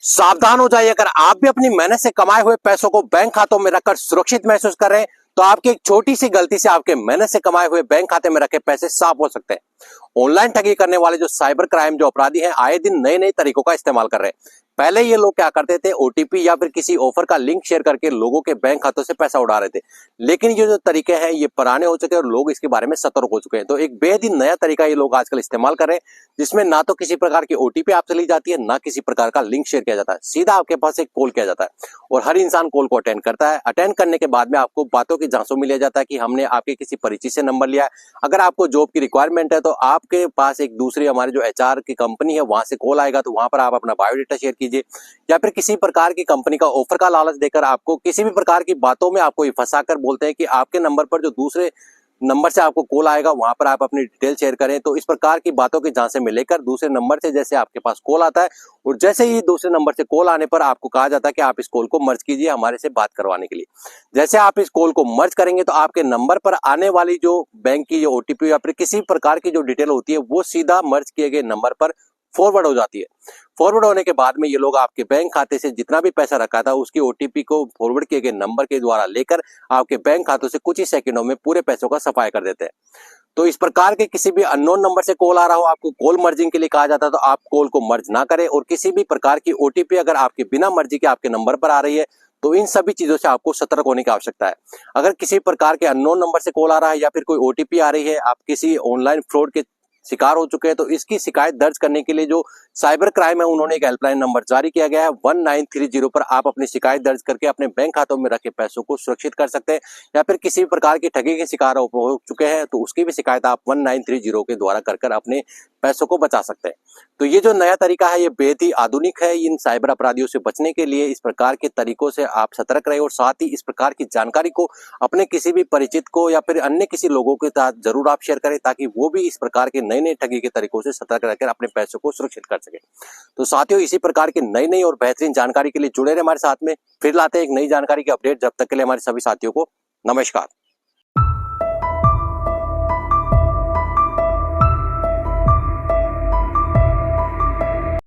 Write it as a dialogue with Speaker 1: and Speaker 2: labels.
Speaker 1: सावधान हो जाइए। अगर आप भी अपनी मेहनत से कमाए हुए पैसों को बैंक खातों में रखकर सुरक्षित महसूस कर रहे हैं तो आपकी एक छोटी सी गलती से आपके मेहनत से कमाए हुए बैंक खाते में रखे पैसे साफ हो सकते हैं। ऑनलाइन ठगी करने वाले जो साइबर क्राइम जो अपराधी हैं आए दिन नए नए तरीकों का इस्तेमाल कर रहे हैं। पहले ये लोग क्या करते थे, ओटीपी या फिर किसी ऑफर का लिंक शेयर करके लोगों के बैंक खातों से पैसा उड़ा रहे थे। लेकिन ये जो तरीके हैं ये पुराने हो चुके हैं और लोग इसके बारे में सतर्क हो चुके हैं। तो एक बेहद ही नया तरीका ये लोग आजकल इस्तेमाल कर रहे हैं, जिसमें ना तो किसी प्रकार की ओटीपी आपसे ली जाती है, ना किसी प्रकार का लिंक शेयर किया जाता है। सीधा आपके पास एक कॉल किया जाता है और हर इंसान कॉल को अटेंड करता है। अटेंड करने के बाद में आपको बातों की जांचों में लिया जाता है कि हमने आपके किसी परिचित से नंबर लिया है। अगर आपको जॉब की रिक्वायरमेंट है तो आपके पास एक दूसरी हमारी जो एचआर की कंपनी है वहां से कॉल आएगा, तो वहां पर आप अपना बायोडाटा शेयर कीजिए। या फिर किसी प्रकार की कंपनी का ऑफर का लालच देकर आपको किसी भी प्रकार की बातों में आपको फंसाकर बोलते हैं कि आपके नंबर पर जो दूसरे नंबर से आपको कॉल आएगा वहां पर आप अपनी डिटेल शेयर करें। तो इस प्रकार की बातों की जांच से मिलेकर दूसरे नंबर से जैसे आपके पास कॉल आता है और जैसे ही दूसरे नंबर से कॉल आने पर आपको कहा जाता है कि आप इस कॉल को मर्ज कीजिए हमारे से बात करवाने के लिए। जैसे आप इस कॉल को मर्ज करेंगे तो आपके नंबर पर आने वाली जो बैंक की जो ओटीपी या फिर किसी प्रकार की जो डिटेल होती है वो सीधा मर्ज किए गए नंबर पर फॉरवर्ड हो जाती है। फॉरवर्ड होने के बाद में ये लोग आपके बैंक खाते से जितना भी पैसा रखा था उसकी ओटीपी को फॉरवर्ड किए गए नंबर के द्वारा लेकर आपके बैंक खातों से कुछ ही सेकंडों में पूरे पैसों का सफाया कर देते हैं। तो इस प्रकार के किसी भी अननोन नंबर से कॉल आ रहा हो, आपको कॉल मर्जिंग के लिए कहा जाता है, तो आप कॉल को मर्ज ना करें। और किसी भी प्रकार की ओटीपी अगर आपके बिना मर्जी के आपके नंबर पर आ रही है तो इन सभी चीजों से आपको सतर्क होने की आवश्यकता है। अगर किसी प्रकार के अननोन नंबर से कॉल आ रहा है या फिर कोई ओटीपी आ रही है, आप किसी ऑनलाइन फ्रॉड के शिकार हो चुके हैं, तो इसकी शिकायत दर्ज करने के लिए जो साइबर क्राइम है उन्होंने एक हेल्पलाइन नंबर जारी किया गया है 1930 पर आप अपनी शिकायत दर्ज करके अपने बैंक खातों में रखे पैसों को सुरक्षित कर सकते हैं। या फिर किसी भी प्रकार की ठगी के शिकार हो चुके हैं तो उसकी भी शिकायत आप 1930 के द्वारा कर अपने पैसों को बचा सकते हैं। तो ये जो नया तरीका है ये बेहद ही आधुनिक है। इन साइबर अपराधियों से बचने के लिए इस प्रकार के तरीकों से आप सतर्क रहे और साथ ही इस प्रकार की जानकारी को अपने किसी भी परिचित को या फिर अन्य किसी लोगों के साथ जरूर आप शेयर करें, ताकि वो भी इस प्रकार के नए नए ठगी के तरीकों से सतर्क रहकर अपने पैसों को सुरक्षित कर सके। तो साथियों, इसी प्रकार की नई नई और बेहतरीन जानकारी के लिए जुड़े रहे हमारे साथ में। फिर लाते हैं एक नई जानकारी की अपडेट। जब तक के लिए हमारे सभी साथियों को नमस्कार।